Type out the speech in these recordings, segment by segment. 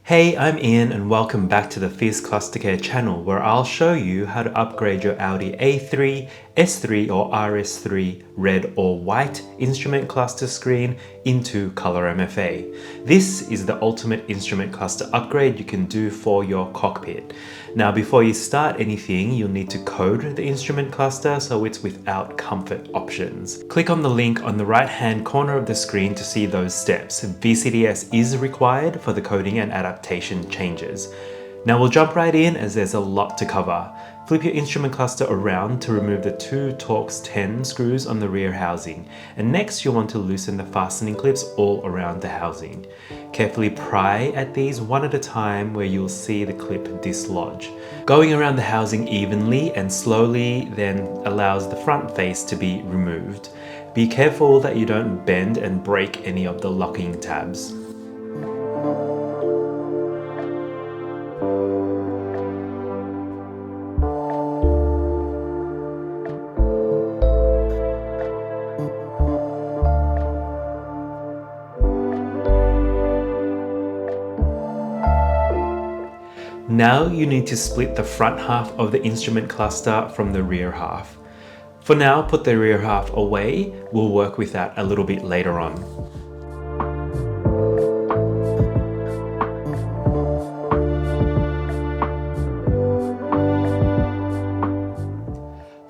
Hey, I'm Ian and welcome back to the FIS Cluster Care channel where I'll show you how to upgrade your Audi A3 S3 or RS3 red or white instrument cluster screen into ColorMFA. This is the ultimate instrument cluster upgrade you can do for your cockpit. Now before you start anything, you'll need to code the instrument cluster so it's without comfort options. Click on the link on the right hand corner of the screen to see those steps. VCDS is required for the coding and adaptation changes. Now we'll jump right in as there's a lot to cover. Flip your instrument cluster around to remove the two Torx 10 screws on the rear housing, and next you'll want to loosen the fastening clips all around the housing. Carefully pry at these one at a time where you'll see the clip dislodge. Going around the housing evenly and slowly then allows the front face to be removed. Be careful that you don't bend and break any of the locking tabs. Now you need to split the front half of the instrument cluster from the rear half. For now, put the rear half away. We'll work with that a little bit later on.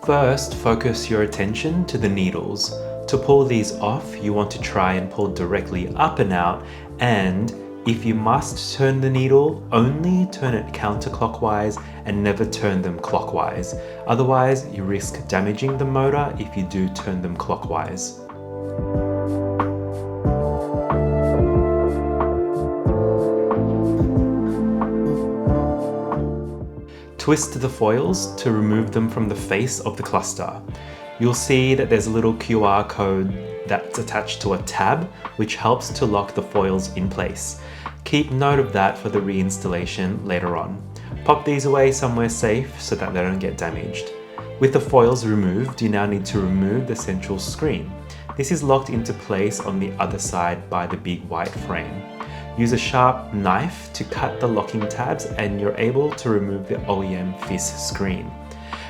First, focus your attention to the needles. To pull these off, you want to try and pull directly up and out, and if you must turn the needle, only turn it counterclockwise and never turn them clockwise. Otherwise, you risk damaging the motor if you do turn them clockwise. Twist the foils to remove them from the face of the cluster. You'll see that there's a little QR code that's attached to a tab, which helps to lock the foils in place. Keep note of that for the reinstallation later on. Pop these away somewhere safe so that they don't get damaged. With the foils removed, you now need to remove the central screen. This is locked into place on the other side by the big white frame. Use a sharp knife to cut the locking tabs and you're able to remove the OEM FIS screen.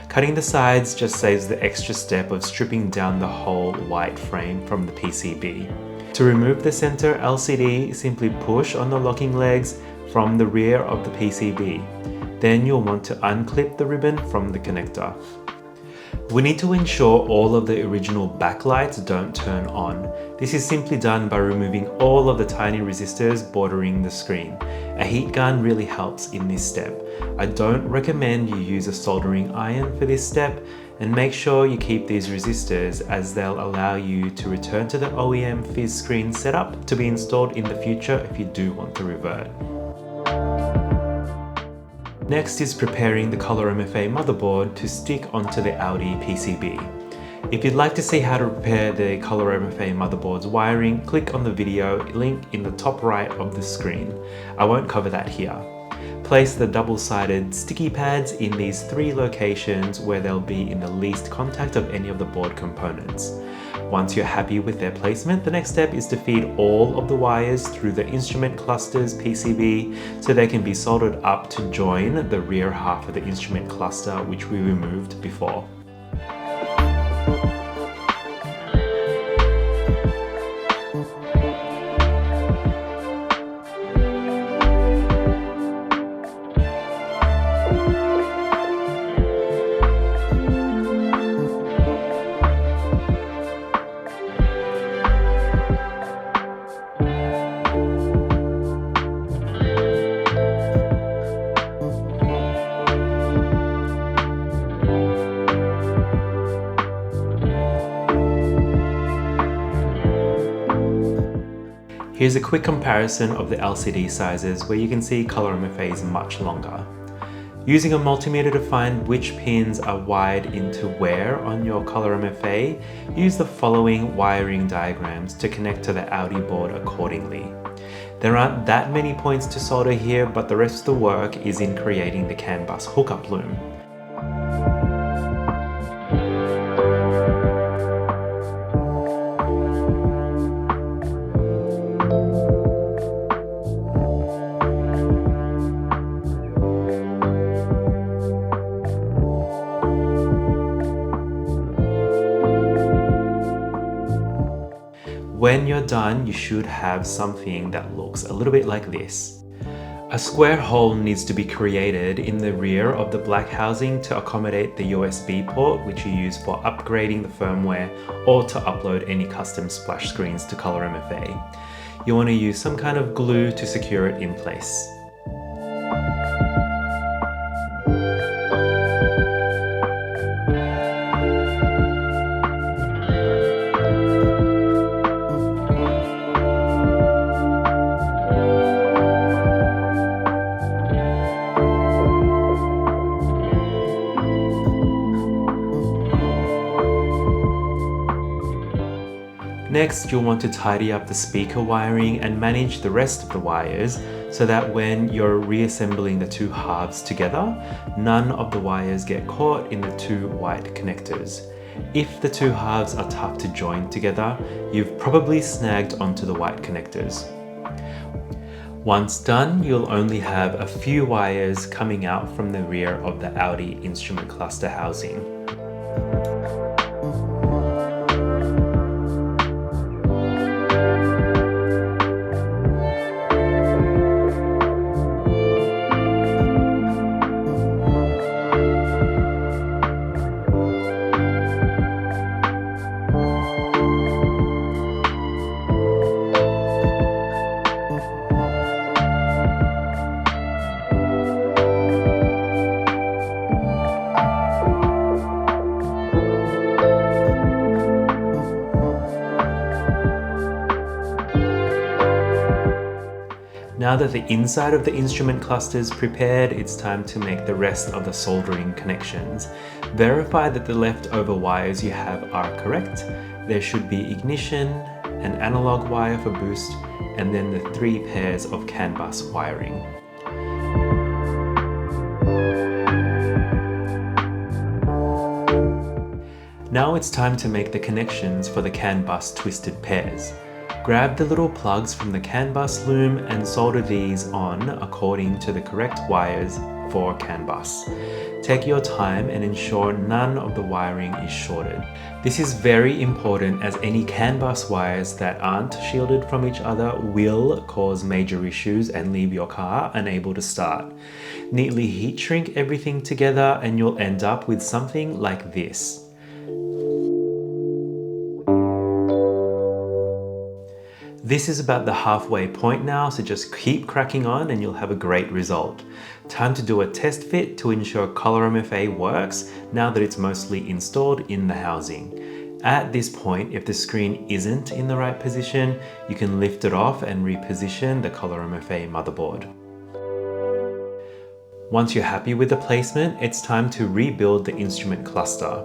Cutting the sides just saves the extra step of stripping down the whole white frame from the PCB. To remove the center LCD, simply push on the locking legs from the rear of the PCB. Then you'll want to unclip the ribbon from the connector. We need to ensure all of the original backlights don't turn on. This is simply done by removing all of the tiny resistors bordering the screen. A heat gun really helps in this step. I don't recommend you use a soldering iron for this step, and make sure you keep these resistors as they'll allow you to return to the OEM FIS screen setup to be installed in the future if you do want to revert. Next is preparing the ColorMFA motherboard to stick onto the Audi PCB. If you'd like to see how to prepare the ColorMFA motherboard's wiring, click on the video link in the top right of the screen. I won't cover that here. Place the double-sided sticky pads in these three locations where they'll be in the least contact of any of the board components. Once you're happy with their placement, the next step is to feed all of the wires through the instrument cluster's PCB so they can be soldered up to join the rear half of the instrument cluster, which we removed before. Here's a quick comparison of the LCD sizes where you can see ColorMFA is much longer. Using a multimeter to find which pins are wired into where on your ColorMFA, use the following wiring diagrams to connect to the Audi board accordingly. There aren't that many points to solder here, but the rest of the work is in creating the CANbus hookup loom. When you're done, you should have something that looks a little bit like this. A square hole needs to be created in the rear of the black housing to accommodate the USB port, which you use for upgrading the firmware or to upload any custom splash screens to ColorMFA. You want to use some kind of glue to secure it in place. Next, you'll want to tidy up the speaker wiring and manage the rest of the wires so that when you're reassembling the two halves together, none of the wires get caught in the two white connectors. If the two halves are tough to join together, you've probably snagged onto the white connectors. Once done, you'll only have a few wires coming out from the rear of the Audi instrument cluster housing. Now that the inside of the instrument cluster is prepared, it's time to make the rest of the soldering connections. Verify that the leftover wires you have are correct. There should be ignition, an analog wire for boost, and then the 3 pairs of CANbus wiring. Now it's time to make the connections for the CANbus twisted pairs. Grab the little plugs from the CANbus loom and solder these on according to the correct wires for CANbus. Take your time and ensure none of the wiring is shorted. This is very important as any CANbus wires that aren't shielded from each other will cause major issues and leave your car unable to start. Neatly heat shrink everything together and you'll end up with something like this. This is about the halfway point now, so just keep cracking on and you'll have a great result. Time to do a test fit to ensure ColorMFA works now that it's mostly installed in the housing. At this point, if the screen isn't in the right position, you can lift it off and reposition the ColorMFA motherboard. Once you're happy with the placement, it's time to rebuild the instrument cluster.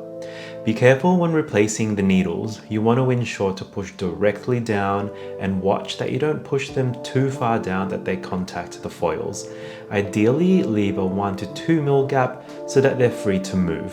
Be careful when replacing the needles. You want to ensure to push directly down and watch that you don't push them too far down that they contact the foils. Ideally, leave a 1 to 2 mm gap so that they're free to move.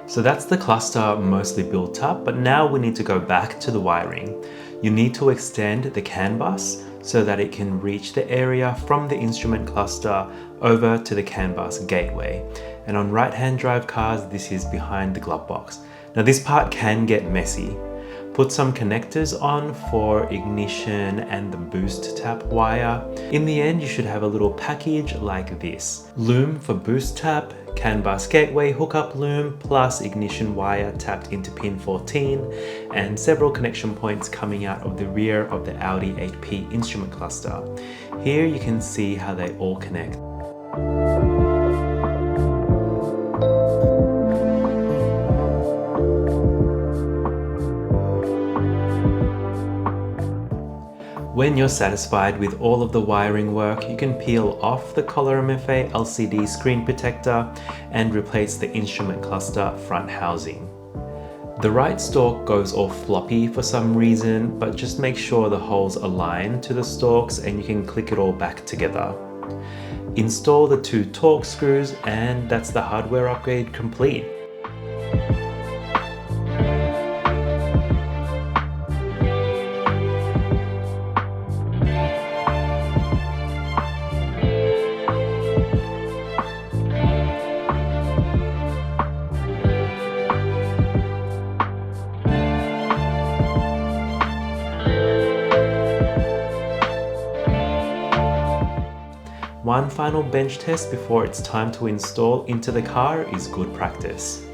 So that's the cluster mostly built up, but now we need to go back to the wiring. You need to extend the CANbus so that it can reach the area from the instrument cluster over to the CANbus gateway. And on right-hand drive cars, this is behind the glove box. Now this part can get messy. Put some connectors on for ignition and the boost tap wire. In the end, you should have a little package like this. Loom for boost tap, CANbus gateway hookup loom, plus ignition wire tapped into pin 14, and several connection points coming out of the rear of the Audi A3 instrument cluster. Here you can see how they all connect. When you're satisfied with all of the wiring work, you can peel off the ColorMFA LCD screen protector and replace the instrument cluster front housing. The right stalk goes all floppy for some reason, but just make sure the holes align to the stalks and you can click it all back together. Install the 2 Torx screws and that's the hardware upgrade complete. One final bench test before it's time to install into the car is good practice.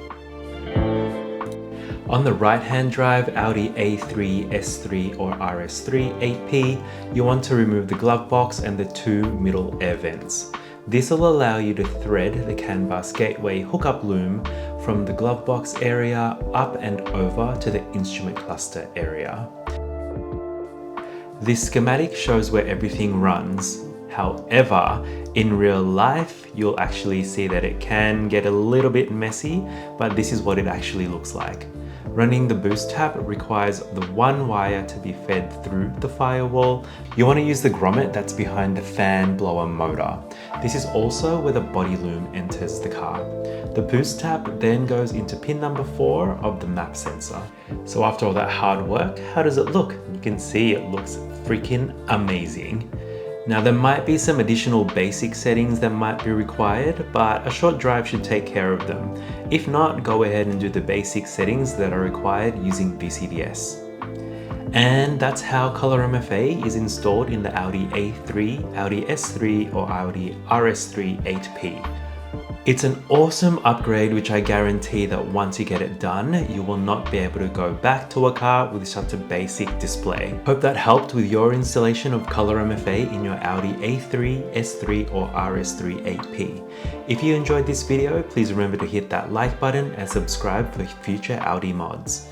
On the right-hand drive Audi A3 S3 or RS3 8P, you want to remove the glove box and the two middle air vents. This will allow you to thread the CANbus gateway hookup loom from the glove box area up and over to the instrument cluster area. This schematic shows where everything runs. However, in real life, you'll actually see that it can get a little bit messy, but this is what it actually looks like. Running the boost tap requires the one wire to be fed through the firewall. You want to use the grommet that's behind the fan blower motor. This is also where the body loom enters the car. The boost tap then goes into pin number 4 of the map sensor. So after all that hard work, how does it look? You can see it looks freaking amazing. Now there might be some additional basic settings that might be required, but a short drive should take care of them. If not, go ahead and do the basic settings that are required using BCDS. And that's how ColorMFA is installed in the Audi A3, Audi S3 or Audi RS3 8P. It's an awesome upgrade which I guarantee that once you get it done, you will not be able to go back to a car with such a basic display. Hope that helped with your installation of ColorMFA in your Audi A3, S3 or RS3 8P. If you enjoyed this video, please remember to hit that like button and subscribe for future Audi mods.